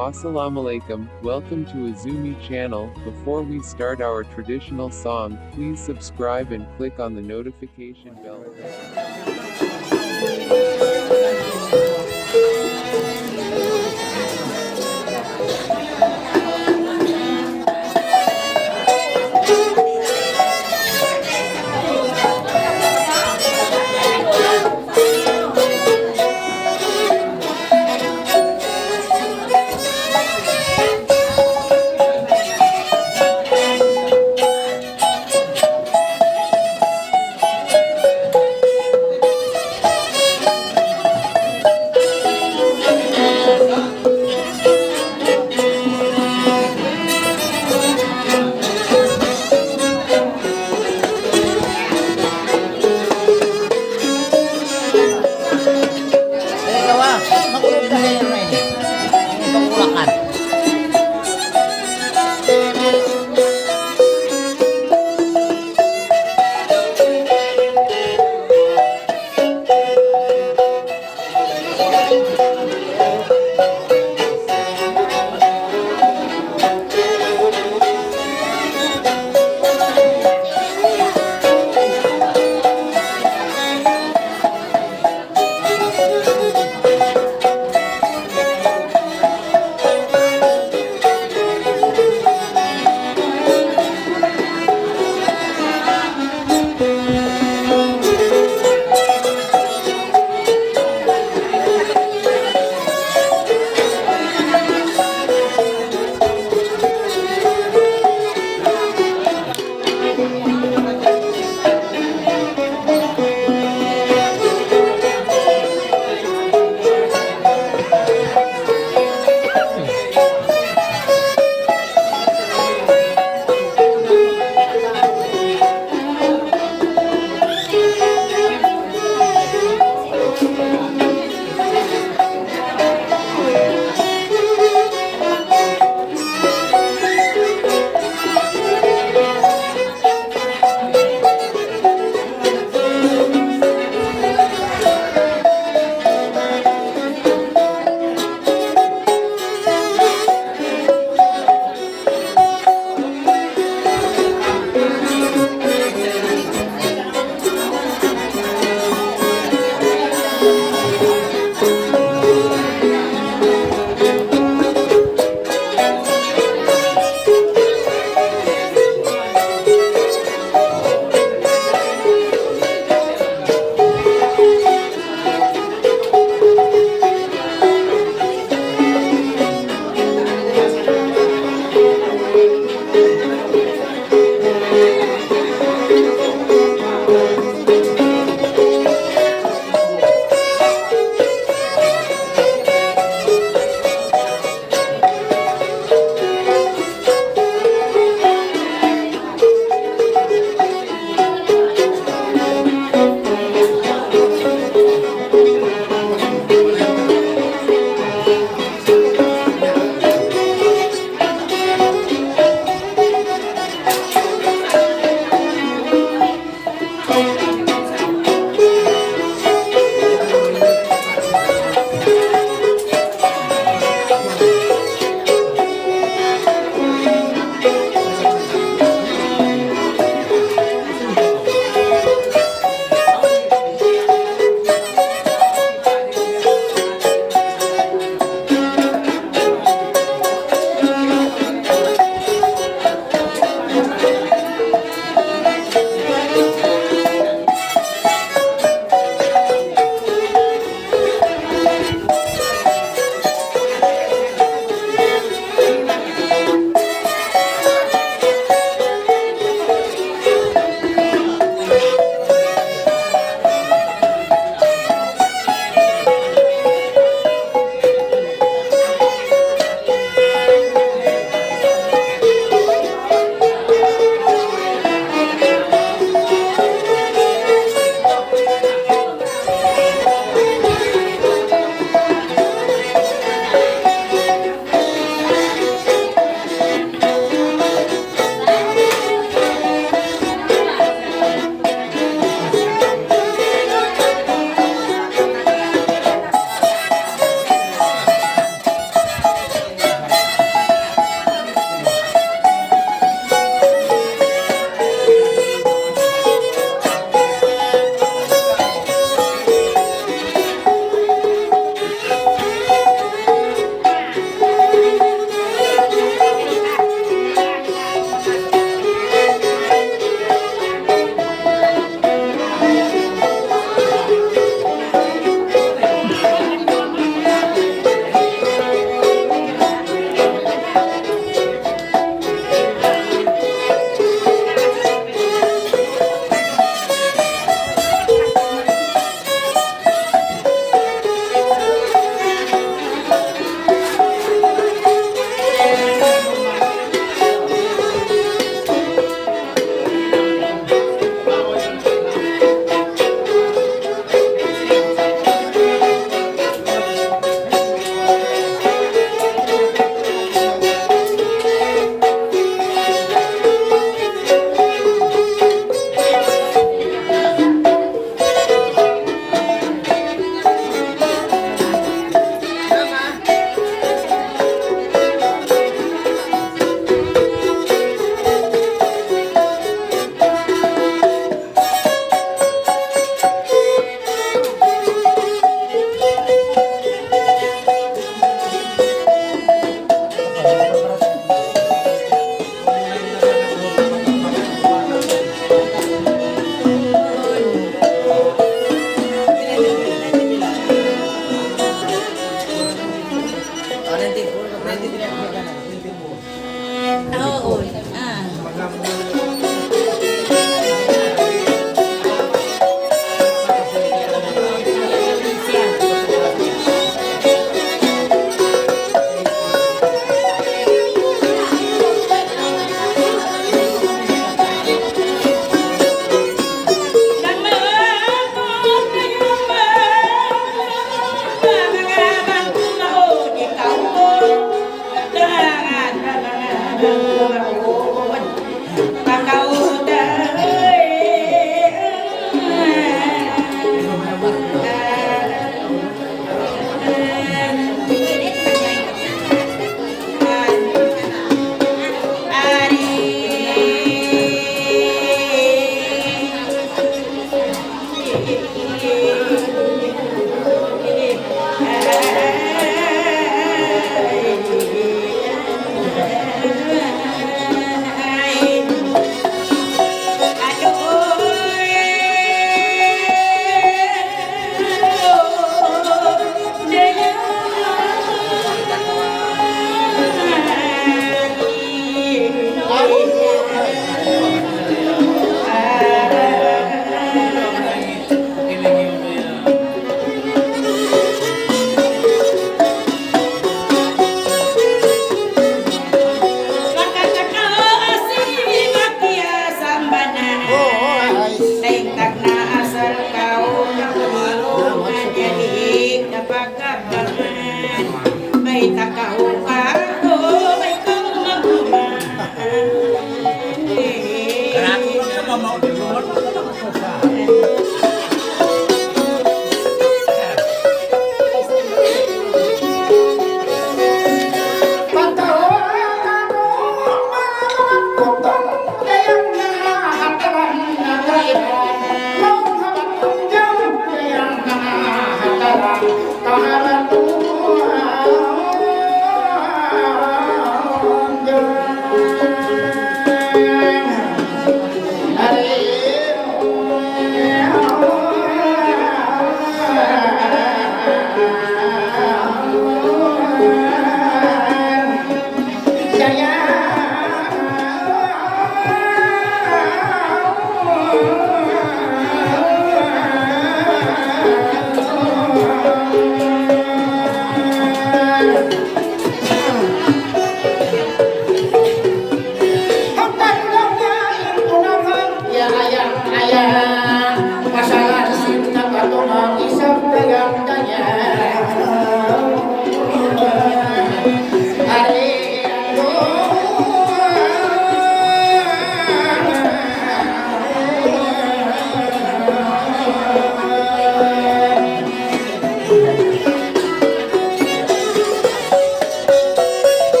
Assalamualaikum, welcome to Azumi channel. Before we start our traditional song, please subscribe and click on the notification bell.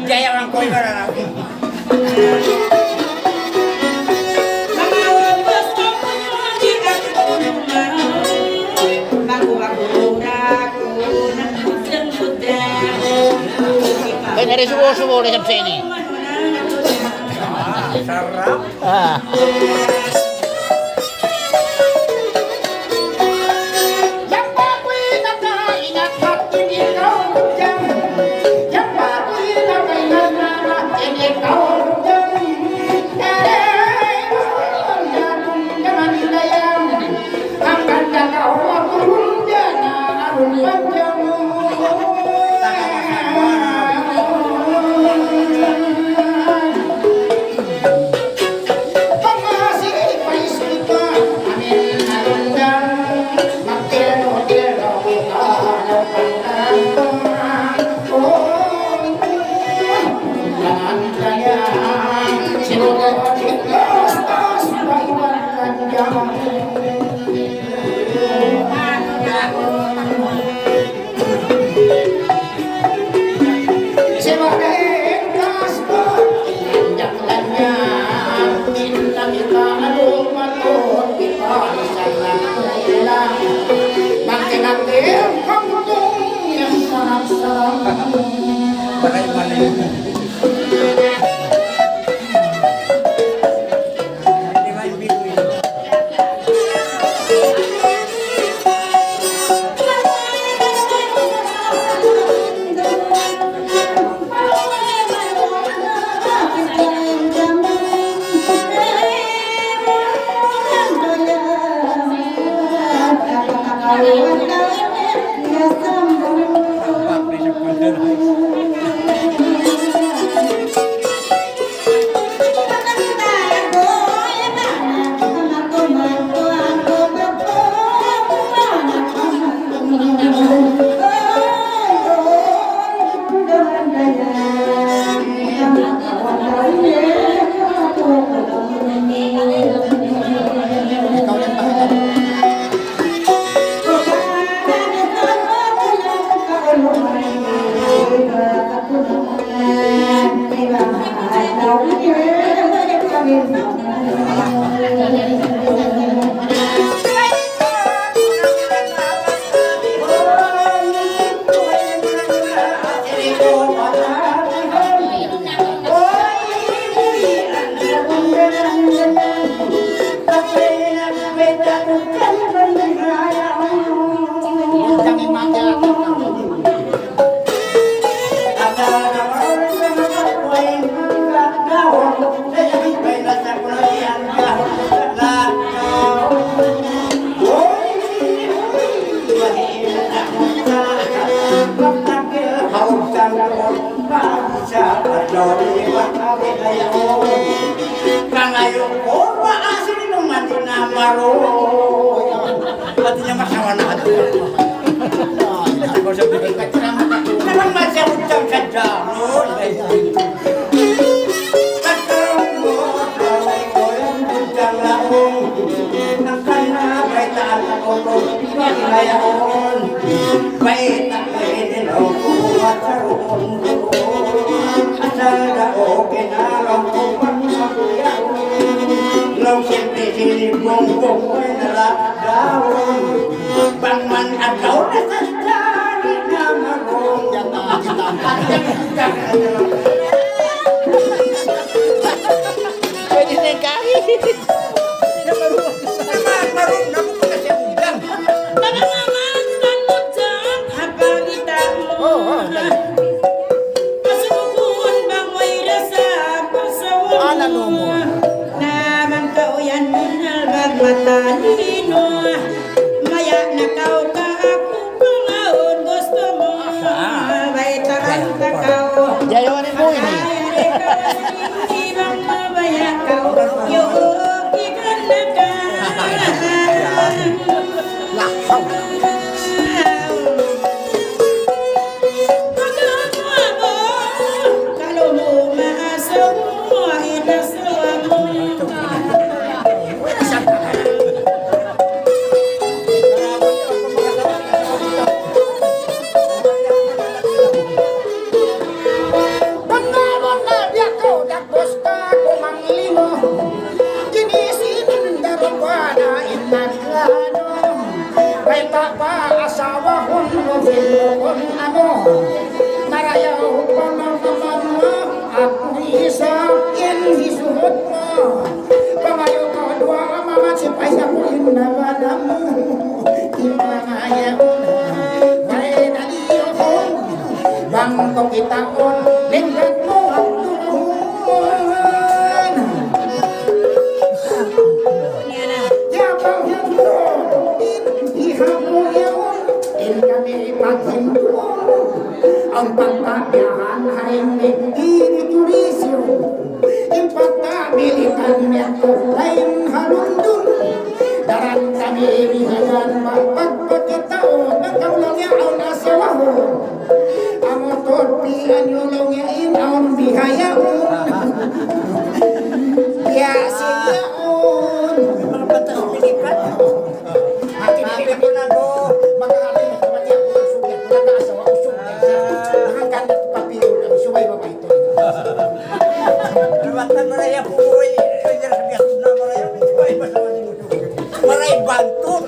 Jaya orang koi barang. Dari subuh-subuh udah jam sini. Sarap. Artinya masalah memang masih ucap saja. Bangman atau dari nama rong Jadi nikahi. Jayawan ibu ini. ikot mo. Pamayo ko dua ka mga sipay sa kuhin na badamu. Kimangaya una, kaya naliyo ko. Bangko kita on, lingkat mo ang tuhon. Yabang hando, ihap mo yun, in kami paghinduon. Ang pagkabiyahan ay hindi turisyo. Yung pagkabilitan niya ko lain halundun. Daran kami bihagan magpagpagkataon. Nagkaulang niya ang asawaho. Ang motor pian yulong niya inaon bihayaon. Biyasin yaon. Mga batas pilipat. Akin mo na do. Mag-aalay na naman niya kung sugat. Nag-aasawa ko sugat siya. Nakaganda ko papiro lang. Suway ba ba ito? Lumatan mo na yan po. Maray bantur.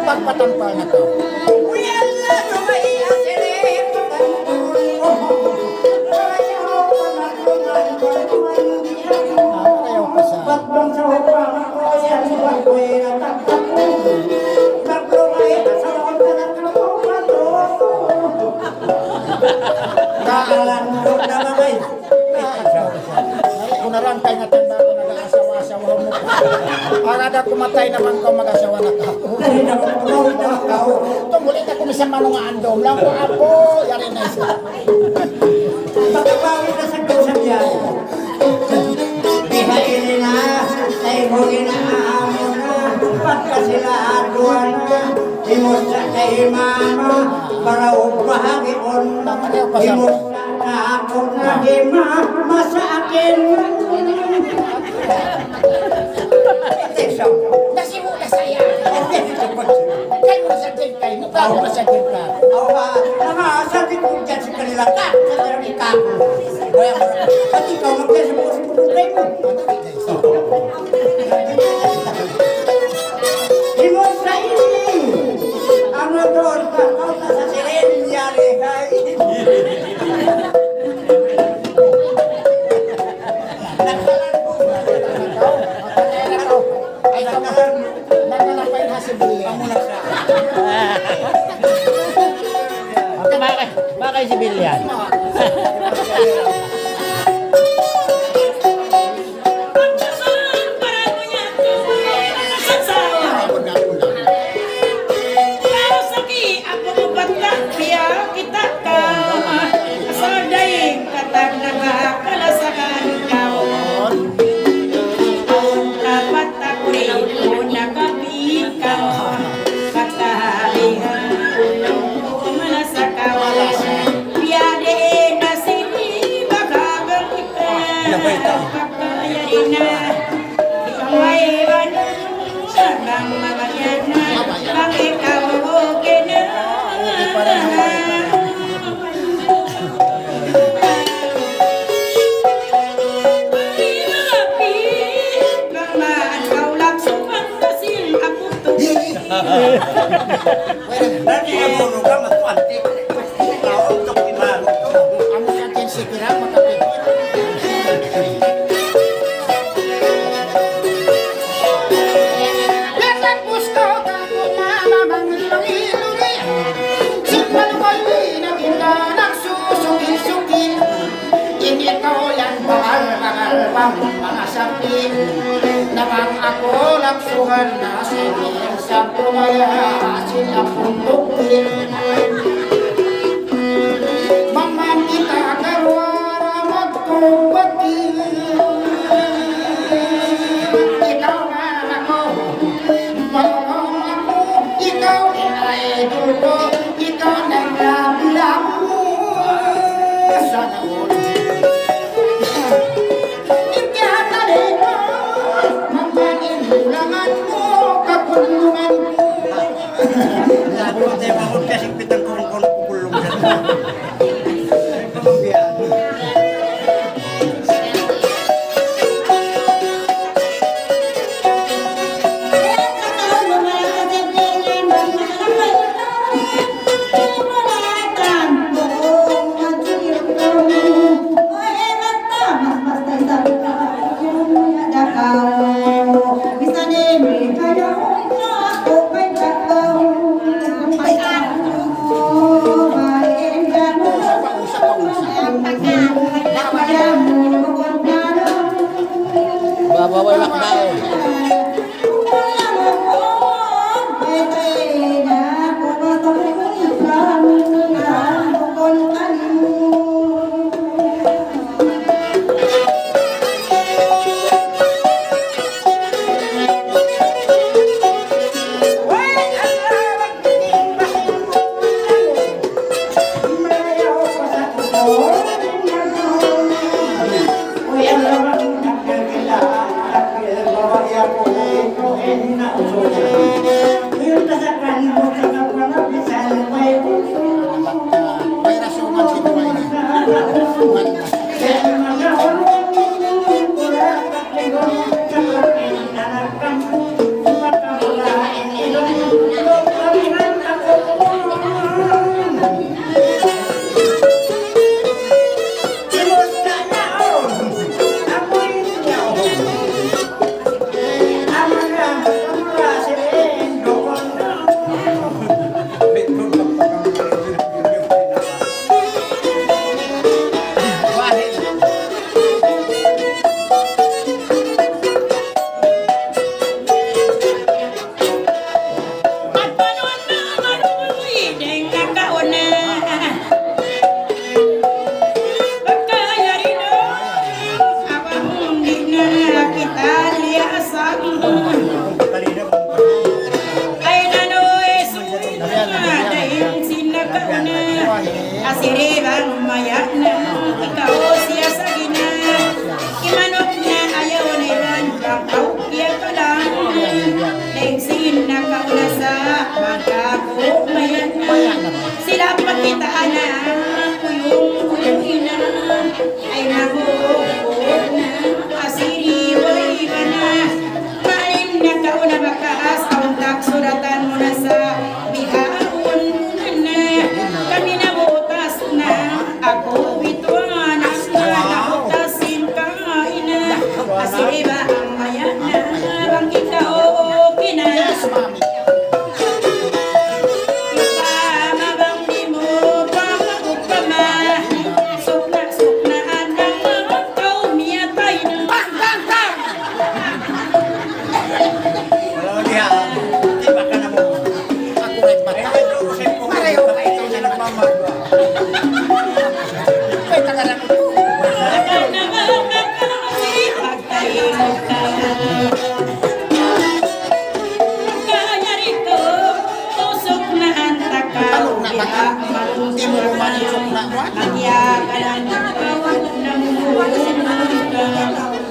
Pagpatampal na to. Kunarantay na tanda ko nag-aasawa-asawa mo. Para na kumatay naman ko mag-asawa na ka. Tumulit ako misan manong andom lang ko apo. Yari na isa. Pagkabawi na sa kusang yan. Bihain na, tayo na amo na. Pagka sila aduan na. Himusta kay mama, para upahagion. Himusta na ako na di mama sa akin. Nasimu na saya. Kayo na sa din kayo. Mukha mo na sa din ka. Sabi ko dyan sa kanila ka. Sa kanila ikaw. Pati ikaw magkaya sa mga sipulugay mo. Himusta ini. Ano doon ka? Kau na sa sirin. Yari kay. Bakit si Billian? Nanti kamu nuga matuante. Kau untuk gimana? Kamu yakin sih kira makapit. Letak pustoka ko mama manglungi-lungi. Simbal ko'y nabinda nagsusuki-suki. Ini kau yang bakal pang mga sakit. Namang ako laksuhan na sining sa kumaya asin akong tukin. Mama kita karwara magtubatin. Sana all. Ikihatarin mo, mangyain bulangan mo, kakulungan ko. Lahat mo tayo mahon kasi pitang kong kukulong sa ito. Pamangbiyan. Babawal lockdown. May rasuman si Duway. Asiribang mayana, ikaw siya sa gina. Imanok na ayaw na iwan, bakaw iya ka lang. Naigsin na kauna sa magkako mayana. Sila pakitaan na, kuyong ina. Ay nabubuot na, asiriway ka na. Malin na kauna bakas, ang taksuratan mo na sa bihawon na. Kami na butas na, ako ituanas na, nakutasin ka ina. Kasi ba ang maya na, bang ikaw okay na. Yes, mami. Ipamabang di mo, pamagupama. Sukna-suknaan ang mga tao, miyatay na. Wala mo diha. Iba ka na mo. Ako rin ba? Ay, lusin ko. Pareho ka ito na nagmamagwa. May tagalan ko. Hindi mo kumanisok na mo.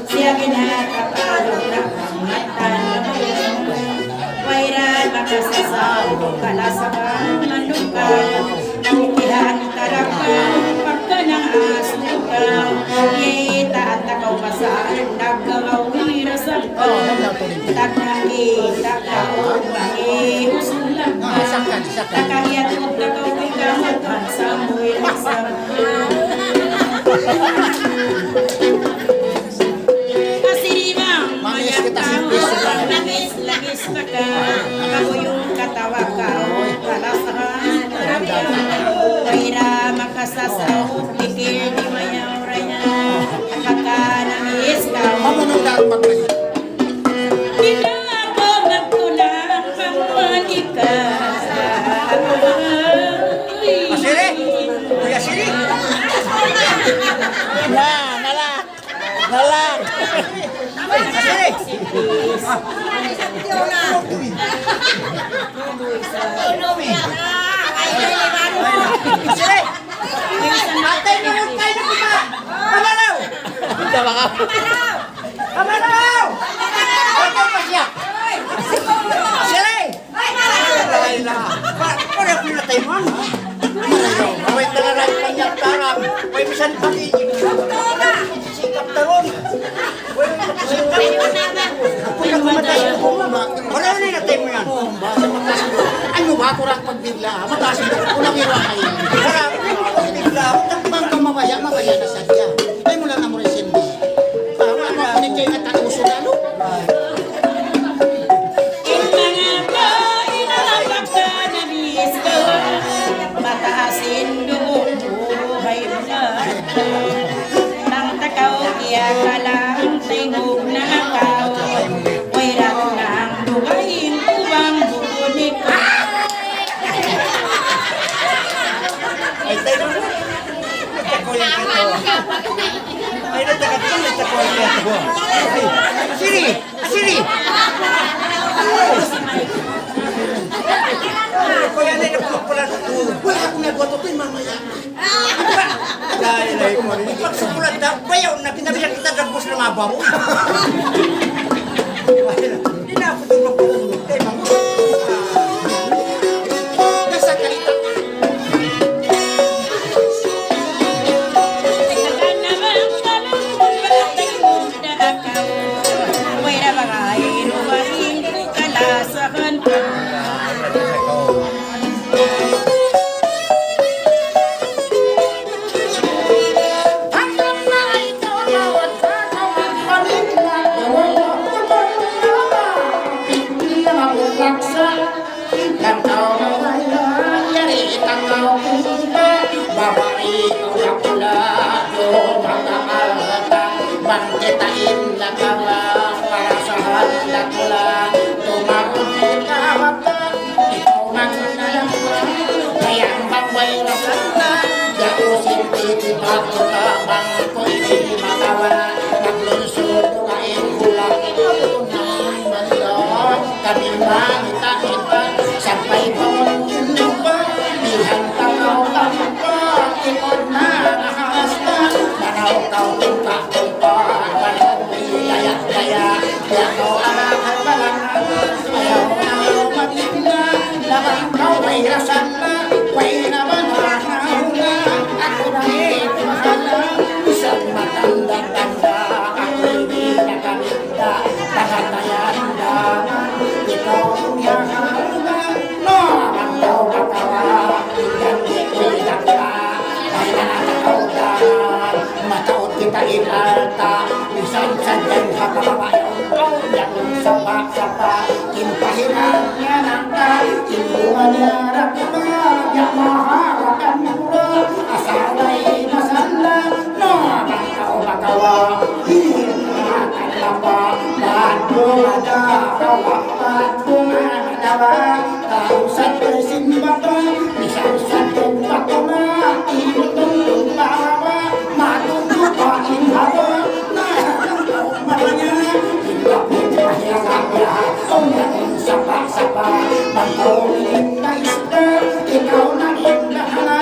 Siya ginakapalog na matan Wairan makasasaw Kalasabang manukaw Nangihan tarakan Pagka ng asnukaw Yeta at takaw pasaan Nagkamaw wirasang ko Tagnakita kao Bae usulang Isakan. Takahiyat mo takaw Ikaw sa mo'y rasang Mangis kita simpis. Langis ka ka, ako yung katawa ka, palasahan, kaya makasasaw, pikir di mayaw raya, nakakanamis ka. Mamunong lahat mag-resort. Hindi ako magtunang pamali ka. Asiri! Kuya Siri! Nalang! Asiri! Asiri! Atay mo Kamaraw! Ikaw pa siya! Sila eh! Ay na! Para ko na tayo man! May talaray pa niya tarang! May misan pag-iig! Sikap taron! Kung nagmamatay ko mo, wala na tayo mo yan! Ano ba? Kurang pagbigla. Mataas mo. Kulang iwa kayo. Harap! Bigla! Takbang ka mamaya na sadya. Ay mo lang na mo rin sindi. Para mo kunin kayo at uso lalo. Mataasin doon buhay mo na nang takaw iya ka lang tingog na akaw wairat ng dugayin ubang bukunik Ay tayo mo! Nagtakoy ka to! Ay nagtakoy ka to! Ay! Asiri! Asiri! Kuya na napapala sa tulo. Wala akong nagawa to mamaya. Dahil ay mo rin. Pagsupulat na, bayaw na kinabihan kita gagpos na mabaw. Hindi na ako itong magpapulot. Eh, mga. Nasa kalita. Bangkitain na kawa para sa handak lang tumakot ka wala ikaw man na lang kaya ang bangway rasan na yakusin titipat ko tabang ko hindi matawa naglunsod kain kulang ikaw ng manlog kami manita-ita sampai pangulong ba dihan takaw lang ba ikot na nakahasta manaw kau tingkah kau anak balangan ayaw na lumating na naman kau may rasan na way na mananaw na ako na mahala isang matanda-tanda ako'y di nakalinda tagatayanda ikaw ang yahala no ang kau bakawa ikan ikidak ka ay nanakaw dahan mataot kita inalta minsan sadyang kapababayo yang sapa-sapa kimpahiran niya nangka kimbungan niya rakuna yang maharakan mula asalay masala no kau bakawa akan lapa dan ada kau adawa kau satu simbata misal satu bakona itung bawa matung paling hawa nah kau marahnya sapa-sapa bangkau indah isda ikaw na indah hala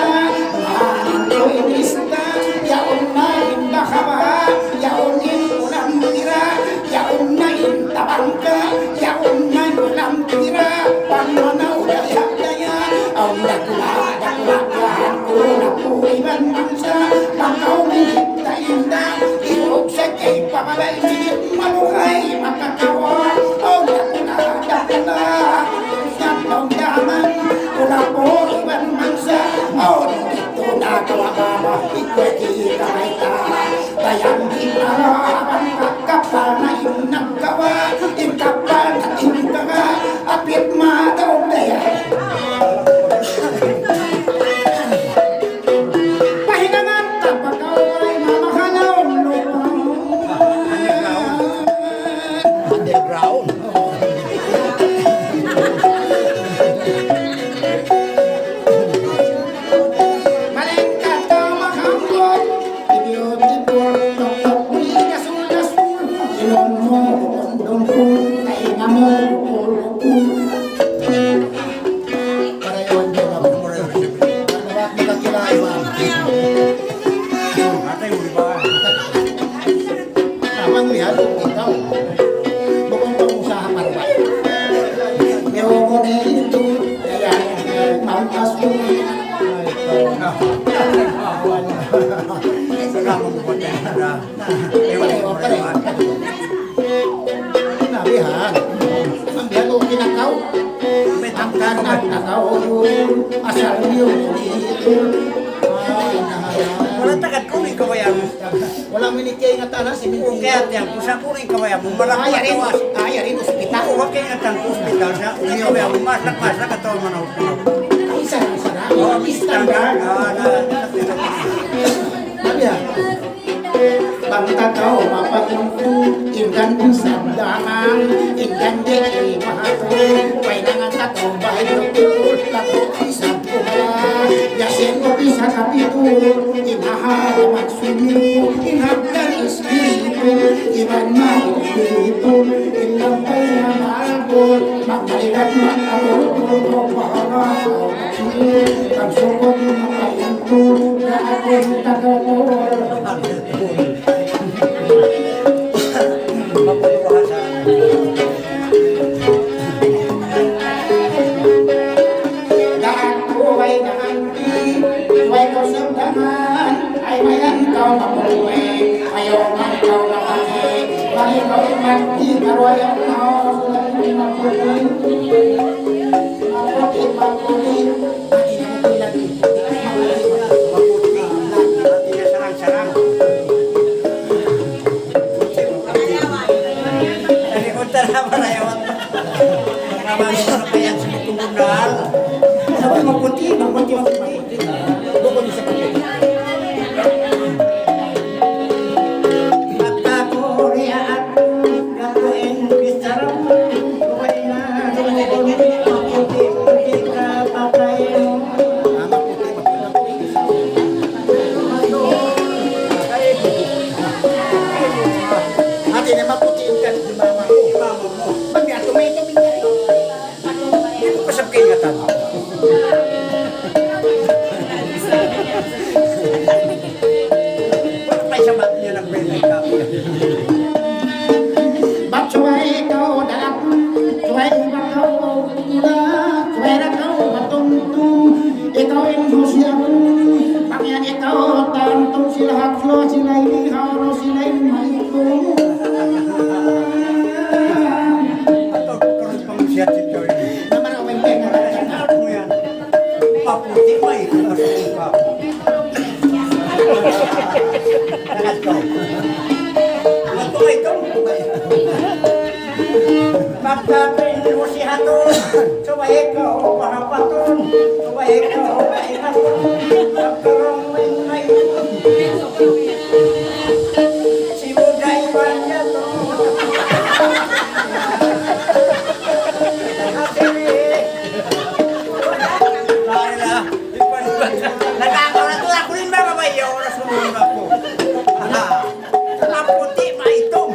mananto isda yaon na indah hawa yaonin ulam tira yaon na intabangka yaon na ulam tira pamanaw daya-daya aw dakla-daklahan ko na puiban mansa bangkau indah ihog sa kay pamalay malukay makakawa oh dakla siyang daman una po iban mansa oh dito na kawakama ikweti kamaita bayang hinarapan kakapal na inagkawa inkapal na inkaga apit mataw daya pahinangan tapakaw ay mamahalaw Underground. malengkat ka makambot idiot-idiot tok-tok ni Nabihan. Ang biyan o kinakaw. Ang kanan nakaw yun. Asal yun. Wala tagat kuning kawayan. Walang minikay nga tanas. Kung kaya tiyan, kung sa kuning kawayan mo, malaki kawas. Kaya rin ospital. Ako, wag kayo natang hospital na kuning kawayan mo, masak ka to manaw. Isa na. Oh, standard. Nabihan. Pagtataw, mapatungkong, indan kong sabdangan, indan di mahapon, may nangan tato, bahay doktor, lato isang kumala, yasin ko isa kapitul, imahal magsumo, inhabdan espiritu, iman mahipiritu, ilang tayo na maalbol, magmaligat mag-abol, pahala, ang sukot ng makayanto, na ako'y tagatol. Dahil buhay na hanggi, buhay ko sa daman, ay mayan ikaw mabuhay, ayaw man ikaw na pati, bali ko imati, karoy ang naos, lagi mabuhay, mabuhay, Sabi maputi. Pagkakuriaan, gatuin bisarang, buhay na maputi ka patayin. Hati na maputiin ka ni mama mo. Bagya, tumay-tumay ka rin. Pasap kayo nga tama. Wala kayo sa mat niya ng benay ka. Bác chuối câu đạp, chuối bắt câu đá, chuối đã câu mà tung tung, để câu em hồ xiêm, bác nhà để câu tan tung xí là hạt lo xí lấy đi hao nó xí lấy mày tung. Terus pengsiat itu ini. Naman ang may pena na Kenapa yan? Paputi pa ito na suka. Lahat ko. Ito ito. Pagkakain mo si Haton, suwahe ka o pahapaton, suwahe ka o pahihaton, pagkarong may ngayon. Si Buday Wanya to. Nakakaroon ako rin ba babae? Oras mo muna po. Maputi, maitong.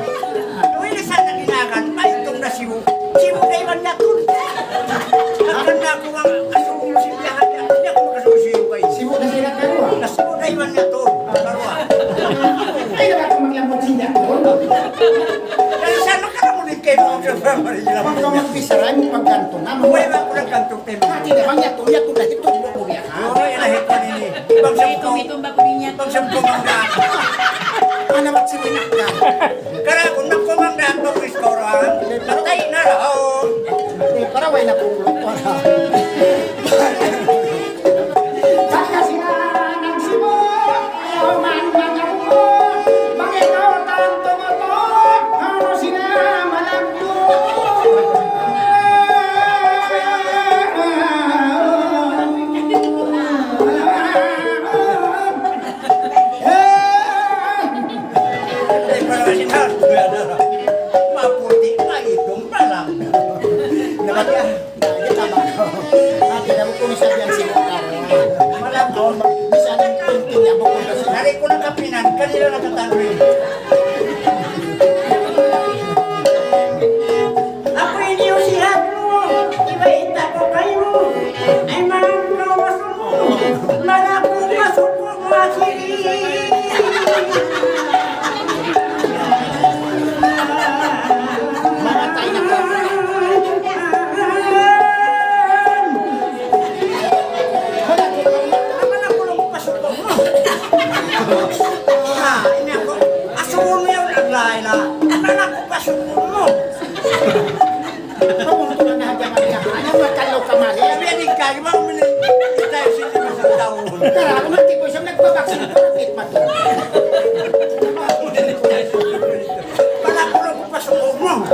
Noy na saan na ginagan, maitong na siwo. Siwo kay man na tun. Akan na ako ang asumong simbahan niya. Hindi ako makasusiyo kayo. sibo na sila karuha. Nasiwo kay man na tun. Karwa. Ay, wala akong maglambot siya doon. Kaya saan nakaramunin kayo mga sa Marila? Kung ka magpisaray mo pagganto na, Huwag ba ako nagkantong tema? Hati na bang yato na ito mo ko yan, ha? Oo, ilahit ko nini. Ibang sampung. Itong ba kuminya? Ibang sampung ang daan. Ano ba't sininak ka? Kaya kung nagkumandaan ng restaurant, patay na raon. Paraway na kong lupa. Baka sila ng sibo, ayaw man magkaruko, mag-ikaw tanto mo to, ano sila malagdo. Ay, para sinabi na maputi pa itong palang. Nakatya, tama ko. Hati na mo kung isabihan sibo ka. Malabo. Bisa ng tintin niya mo kung kasi. Hari ko nakapinan, kanila nakatanong. Ako iniyo siya mo, iba-ita ko kayo, ay marang masumo, malabo masumo masiri. Mamatay na ka. Naman ako ng pasuko mo. Ini ako, Lapit pa to. Para ko lang pasok mo.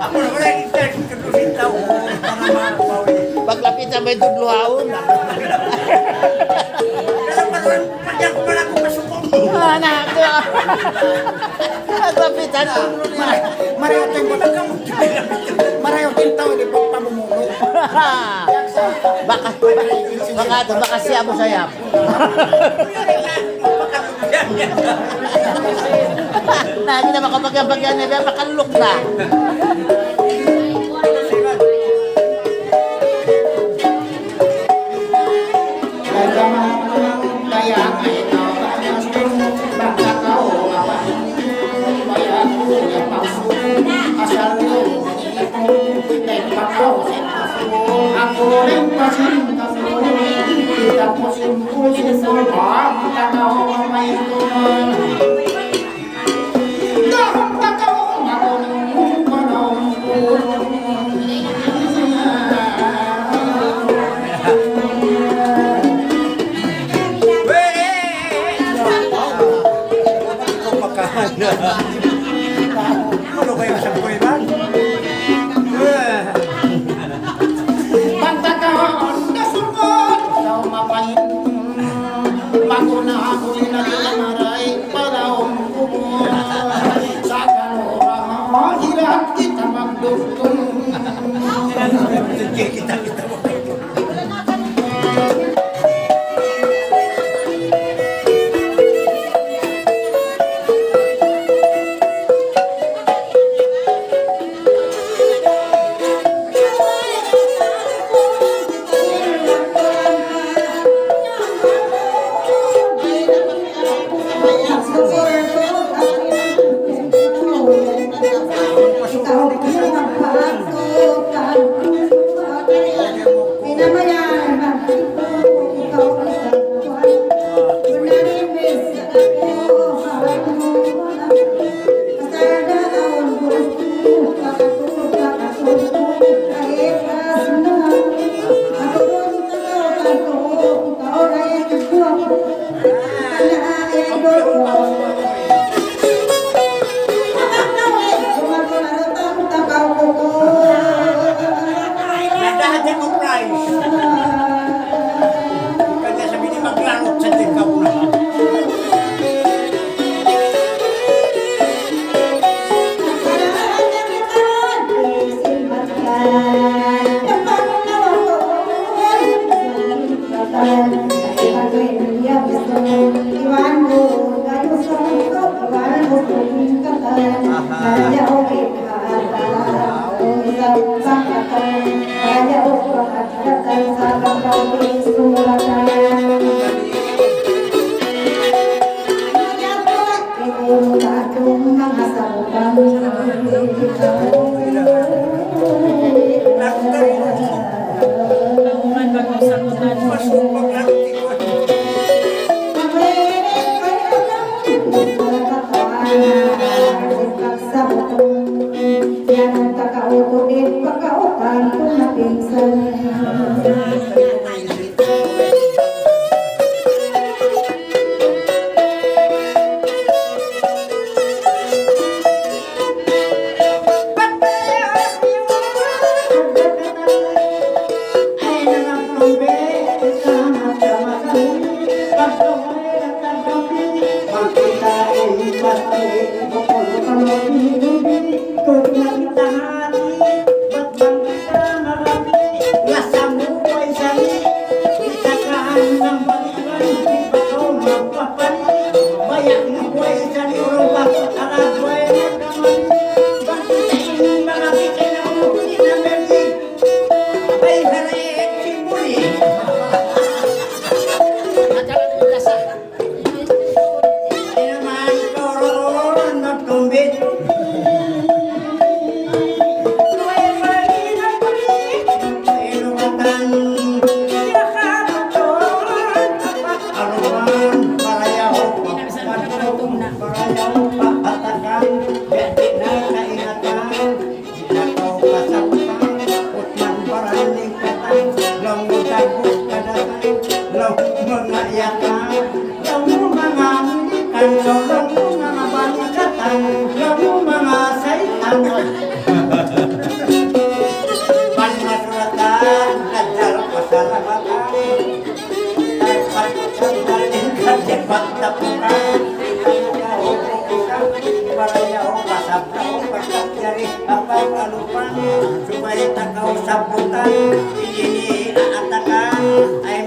Ako na wala yung test ko rin tao. Para mapawi. Paglapit sa may tudluhaon. Pero parang pagyan ko pala ko pasok mo. Anak ko. Paglapitan tudlo niya. Marayo tayong butang. Marayo tayong tao, di pa pamumuno. Baka siya mo sayap. Lagi na makapagyan na makalulok na. Ano kayo sa buhay ba? Kita mo. Nadahan ko price. Kanya sabi ni maglaro sa tingkaw na. Para ibut kadasay law mga yakan law mga ikan law mga balikatan law mga saitan panmasuratan kadal pasalamatan dapat sandalin kajepat tapukan Parayao pasablaw pagkakyari apang alupan supaya takaw sabutan ini aatakan ay